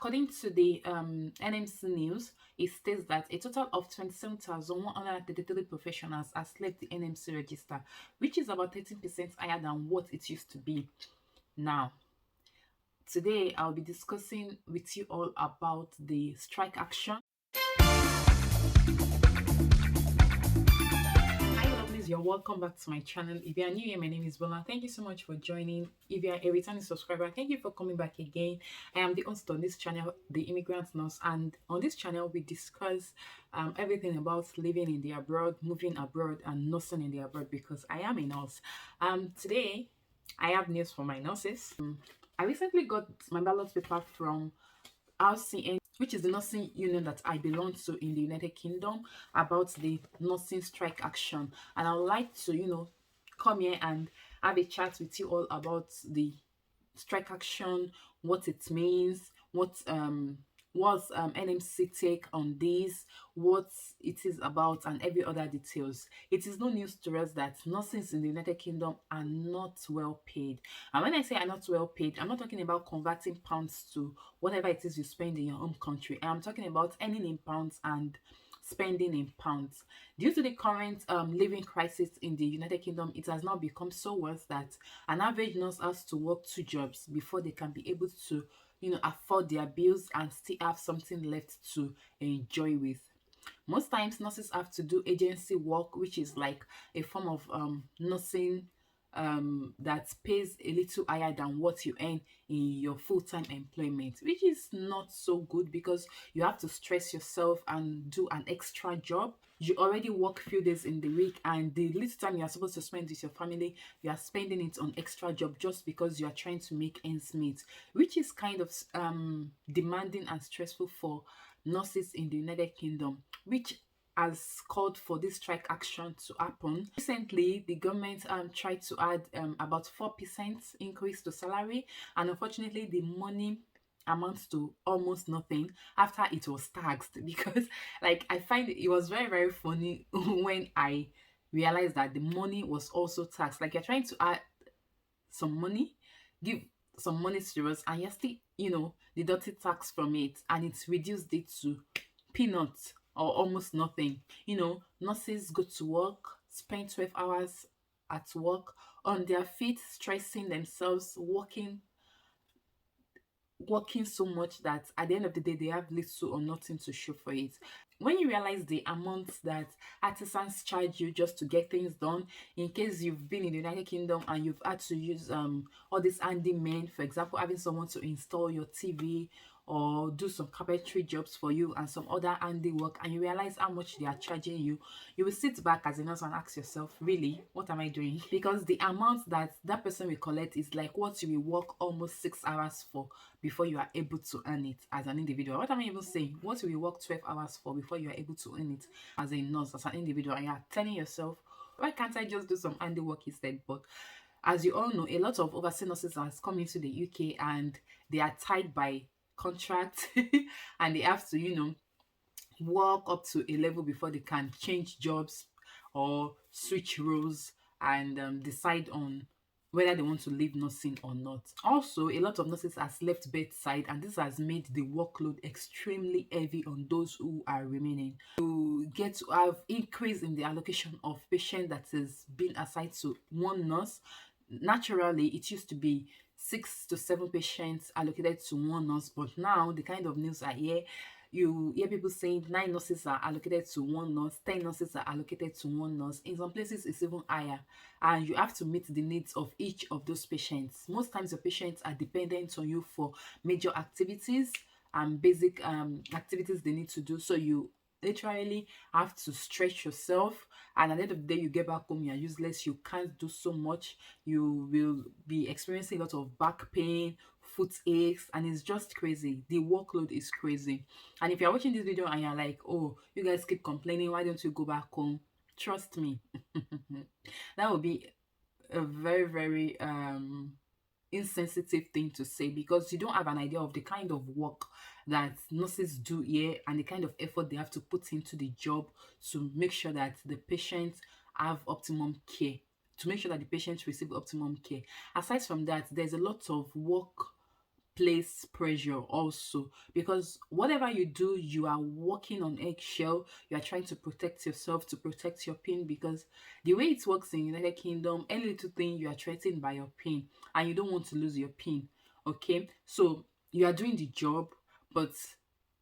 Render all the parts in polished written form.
According to the NMC News, it states that a total of 27,133 professionals have left the NMC register, which is about 13% higher than what it used to be. Now, today I'll be discussing with you all about the strike action. Hi lovelies, you're welcome back to my channel. If you are new here, my name is Bola. Thank you so much for joining. If you are a returning subscriber, thank you for coming back again. I am the host on this channel, the Immigrant Nurse, and on this channel we discuss everything about living in the abroad, moving abroad, and nursing in the abroad, because I am a nurse. Today I have news for my nurses. I recently got my ballot paper from RCN, which is the nursing union that I belong to in the United Kingdom, about the nursing strike action. And I would like to, come here and have a chat with you all about the strike action, what it means, what's NMC take on this, what it is about, and every other details. It is no news to us that nurses in the United Kingdom are not well paid. And when I say are not well paid, I'm not talking about converting pounds to whatever it is you spend in your home country. I'm talking about earning in pounds and spending in pounds. Due to the current living crisis in the United Kingdom, it has now become so worse that an average nurse has to work 2 jobs before they can be able to, afford their bills and still have something left to enjoy with. Most times nurses have to do agency work, which is like a form of nursing that pays a little higher than what you earn in your full-time employment, which is not so good because you have to stress yourself and do an extra job. You already work few days in the week, and the little time you are supposed to spend with your family, you are spending it on extra job just because you are trying to make ends meet, which is kind of demanding and stressful for nurses in the United Kingdom, which has called for this strike action to happen. Recently, the government tried to add about 4% increase to salary, and unfortunately, the money amounts to almost nothing after it was taxed. Because, like, I find it was very, very funny when I realized that the money was also taxed. Like, you're trying to add some money, give some money to us, and you're still, deducting tax from it, and it's reduced it to peanuts or almost nothing. Nurses go to work, spend 12 hours at work on their feet, stressing themselves, working so much that at the end of the day they have little or nothing to show for it. When you realize the amount that artisans charge you just to get things done, in case you've been in the United Kingdom and you've had to use all these handymen, for example, having someone to install your TV or do some carpentry jobs for you and some other handiwork, and you realize how much they are charging you, you will sit back as a nurse and ask yourself, really, what am I doing? Because the amount that that person will collect is like what you will work almost 6 hours for before you are able to earn it as an individual. What am I even saying? What will you work 12 hours for before you are able to earn it as a nurse, as an individual? And you are telling yourself, why can't I just do some handiwork instead? But as you all know, a lot of overseas nurses has come into the UK and they are tied by contract and they have to, work up to a level before they can change jobs or switch roles and decide on whether they want to leave nursing or not. Also, a lot of nurses has left bedside, and this has made the workload extremely heavy on those who are remaining. You get to have increase in the allocation of patients that is being assigned to one nurse. Naturally, it used to be 6 to 7 patients allocated to one nurse, but now the kind of news I hear, you hear people saying 9 nurses are allocated to one nurse, 10 nurses are allocated to one nurse. In some places it's even higher, and you have to meet the needs of each of those patients. Most times your patients are dependent on you for major activities and basic activities they need to do, so you literally have to stretch yourself, and at the end of the day you get back home, you're useless, you can't do so much, you will be experiencing a lot of back pain, foot aches, and it's just crazy. The workload is crazy. And if you're watching this video and you're like, oh, you guys keep complaining, why don't you go back home? Trust me, that would be a very, very insensitive thing to say, because you don't have an idea of the kind of work that nurses do here and the kind of effort they have to put into the job to make sure that the patients have optimum care, to make sure that the patients receive optimum care. Aside from that, there's a lot of work place pressure also, because whatever you do, you are walking on eggshell. You are trying to protect yourself, to protect your pin, because the way it works in United Kingdom, any little thing you are threatened by your pin, and you don't want to lose your pin. Okay, so you are doing the job, but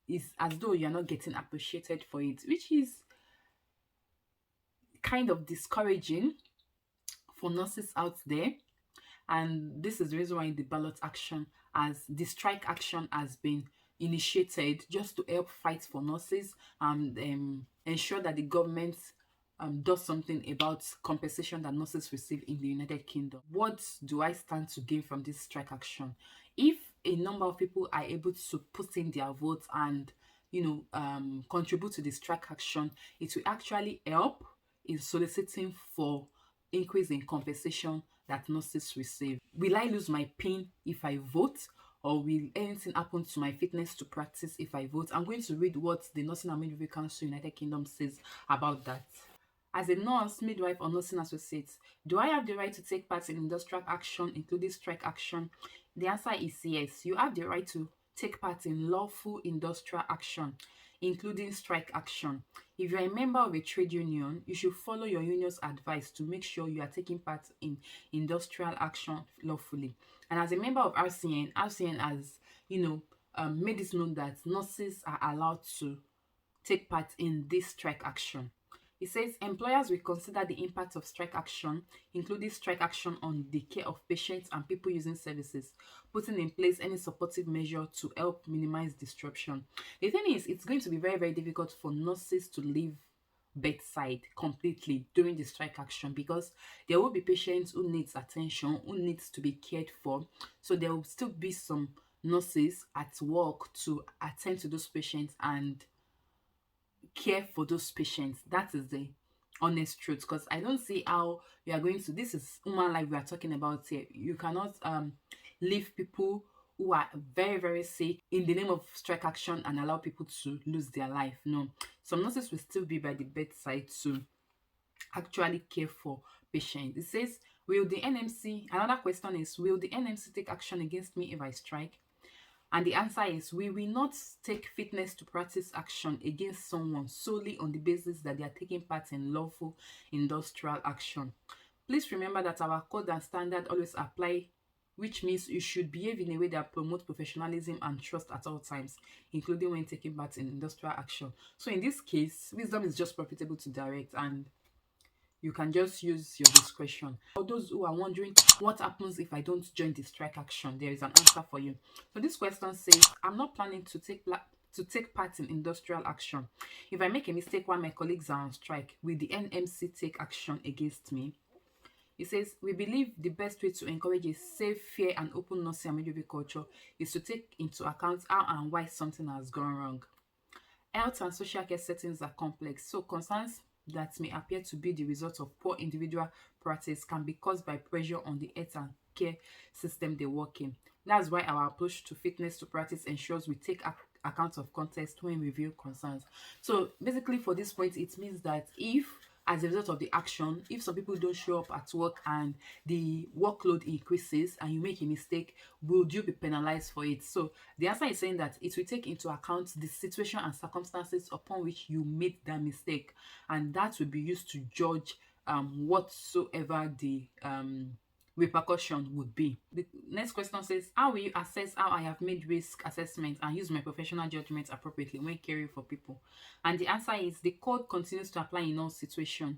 it's as though you're not getting appreciated for it, which is kind of discouraging for nurses out there. And this is the reason why the ballot action, as the strike action has been initiated, just to help fight for nurses and ensure that the government does something about compensation that nurses receive in the United Kingdom. What do I stand to gain from this strike action? If a number of people are able to put in their votes and contribute to the strike action, it will actually help in soliciting for increase in compensation that nurses receive. Will I lose my pin if I vote? Or will anything happen to my fitness to practice if I vote? I'm going to read what the Nursing and Midwifery Council United Kingdom says about that. As a nurse, midwife, or nursing associate, do I have the right to take part in industrial action, including strike action? The answer is yes. You have the right to take part in lawful industrial action, including strike action. If you're a member of a trade union, you should follow your union's advice to make sure you are taking part in industrial action lawfully. And as a member of RCN has, made it known that nurses are allowed to take part in this strike action. It says employers will consider the impact of strike action, including strike action on the care of patients and people using services, putting in place any supportive measure to help minimize disruption. The thing is, it's going to be very, very difficult for nurses to leave bedside completely during the strike action, because there will be patients who needs attention, who needs to be cared for. So there will still be some nurses at work to attend to those patients and care for those patients. That is the honest truth, because I don't see how you are going to, this is human life we are talking about here. You cannot leave people who are very, very sick in the name of strike action and allow people to lose their life. No, some nurses will still be by the bedside to actually care for patients. It says, will the NMC, another question is, will the NMC take action against me if I strike? And the answer is, we will not take fitness to practice action against someone solely on the basis that they are taking part in lawful industrial action. Please remember that our code and standard always apply, which means you should behave in a way that promotes professionalism and trust at all times, including when taking part in industrial action. So in this case, wisdom is just profitable to direct, and you can just use your discretion. For those who are wondering what happens if I don't join the strike action, there is an answer for you. So this question says, I'm not planning to take part in industrial action. If I make a mistake while my colleagues are on strike, will the NMC take action against me? It says, we believe the best way to encourage a safe, fair, and open nursing and midwifery culture is to take into account how and why something has gone wrong. Health and social care settings are complex, so concerns that may appear to be the result of poor individual practice can be caused by pressure on the health and care system they work in. That's why our approach to fitness to practice ensures we take account of context when we review concerns. So basically, for this point, it means that if, as a result of the action, if some people don't show up at work and the workload increases and you make a mistake, will you be penalized for it? So the answer is saying that it will take into account the situation and circumstances upon which you made that mistake, and that will be used to judge whatsoever the repercussion would be. The next question says, how will you assess how I have made risk assessment and use my professional judgment appropriately when caring for people? And the answer is, the code continues to apply in all situations.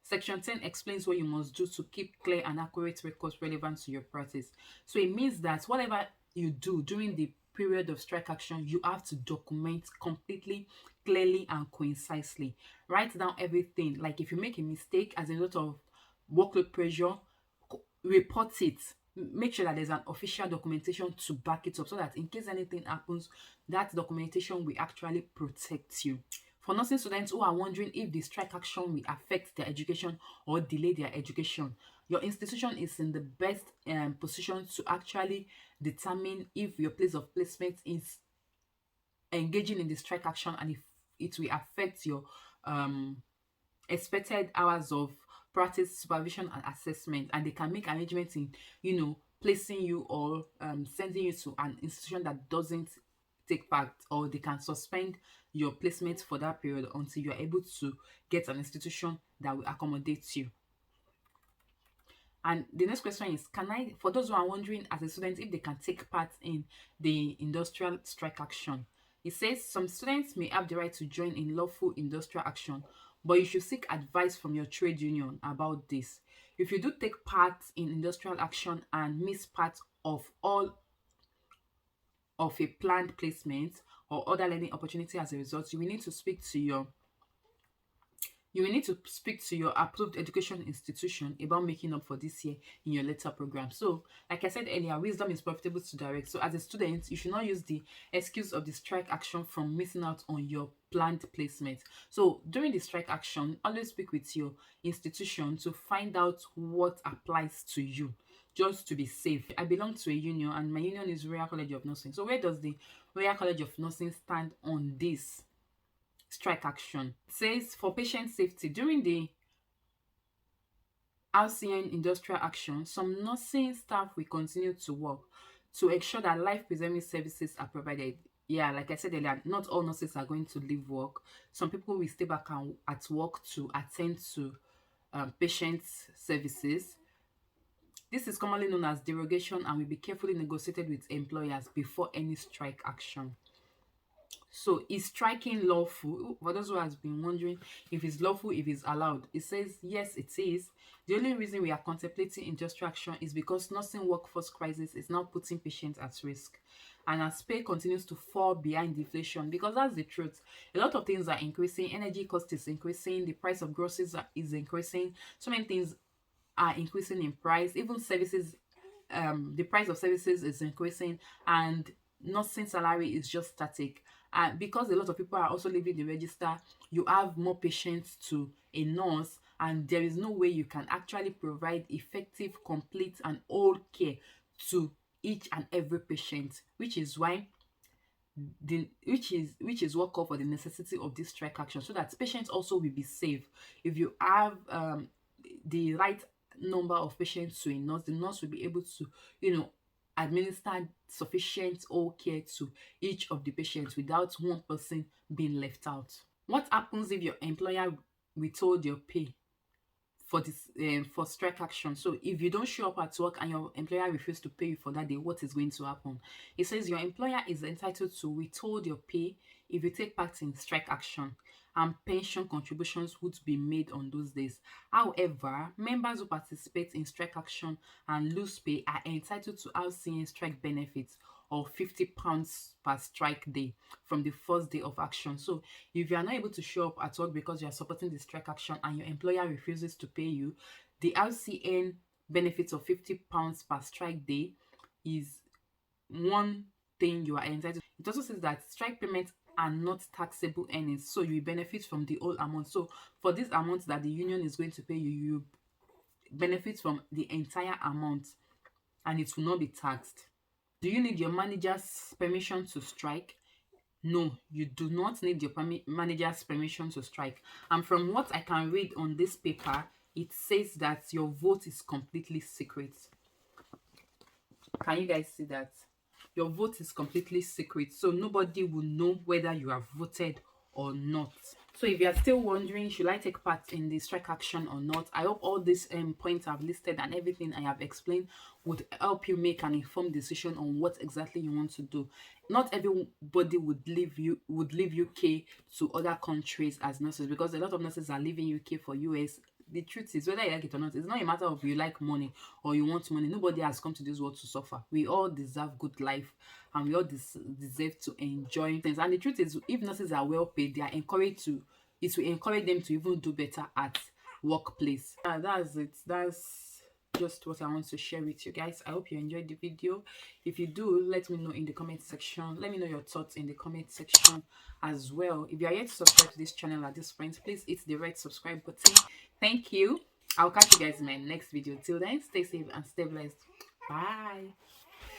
Section 10 explains what you must do to keep clear and accurate records relevant to your practice. So it means that whatever you do during the period of strike action, you have to document completely, clearly, and concisely. Write down everything. Like if you make a mistake as a result of workload pressure, report it. Make sure that there's an official documentation to back it up, so that in case anything happens, that documentation will actually protect you. For nursing students who are wondering if the strike action will affect their education or delay their education, your institution is in the best position to actually determine if your place of placement is engaging in the strike action and if it will affect your expected hours of practice, supervision, and assessment. And they can make arrangements in placing you or sending you to an institution that doesn't take part, or they can suspend your placement for that period until you are able to get an institution that will accommodate you. And the next question is, can I, for those who are wondering as a student if they can take part in the industrial strike action, it says some students may have the right to join in lawful industrial action, but you should seek advice from your trade union about this. If you do take part in industrial action and miss part of all of a planned placement or other learning opportunity as a result, you will need to speak to your approved education institution about making up for this year in your later program. So, like I said earlier, wisdom is profitable to direct. So, as a student, you should not use the excuse of the strike action from missing out on your planned placement. So, during the strike action, always speak with your institution to find out what applies to you, just to be safe. I belong to a union, and my union is Royal College of Nursing. So, where does the Royal College of Nursing stand on this strike action? It says for patient safety during the RCN industrial action, some nursing staff will continue to work to ensure that life-preserving services are provided. Yeah, like I said earlier, not all nurses are going to leave work. Some people will stay back at work to attend to patient services. This is commonly known as derogation and will be carefully negotiated with employers before any strike action. So is striking lawful? For those who has been wondering if it's lawful, if it's allowed, it says yes, it is. The only reason we are contemplating industrial action is because nursing workforce crisis is now putting patients at risk, and as pay continues to fall behind inflation, because that's the truth. A lot of things are increasing. Energy cost is increasing. The price of groceries is increasing. So many things are increasing in price. Even services, the price of services is increasing, and nursing salary is just static. And because a lot of people are also leaving the register, you have more patients to a nurse, and there is no way you can actually provide effective, complete, and all care to each and every patient, which is why which is what call for the necessity of this strike action, so that patients also will be safe. If you have the right number of patients to a nurse, the nurse will be able to, administer sufficient all care to each of the patients without one person being left out. What happens if your employer withhold your pay for this for strike action? So if you don't show up at work and your employer refuses to pay you for that day, what is going to happen? It says your employer is entitled to withhold your pay if you take part in strike action, and pension contributions would be made on those days. However, members who participate in strike action and lose pay are entitled to RCN strike benefits of £50 per strike day from the first day of action. So if you are not able to show up at work because you are supporting the strike action and your employer refuses to pay you, the RCN benefits of £50 per strike day is one thing you are entitled. It also says that strike payments are not taxable earnings, so you benefit from the whole amount. So for this amount that the union is going to pay you, you benefit from the entire amount, and it will not be taxed. Do you need your manager's permission to strike? No, you do not need your manager's permission to strike. And from what I can read on this paper, it says that your vote is completely secret. Can you guys see that? Your vote is completely secret, so nobody will know whether you have voted or not. So if you are still wondering, should I take part in the strike action or not, I hope all these points I've listed and everything I have explained would help you make an informed decision on what exactly you want to do. Not everybody would leave UK to other countries as nurses, because a lot of nurses are leaving UK for US. The truth is, whether you like it or not, it's not a matter of you like money or you want money. Nobody has come to this world to suffer. We all deserve good life, and we all deserve to enjoy things. And the truth is, if nurses are well paid, they are encouraged to, it will encourage them to even do better at workplace. That's it. That's just what I want to share with you guys. I hope you enjoyed the video. If you do, let me know in the comment section. Let me know your thoughts in the comment section as well. If you are yet to subscribe to this channel at this point, please hit the red subscribe button. Thank you. I'll catch you guys in my next video. Till then, stay safe and stay blessed. Bye.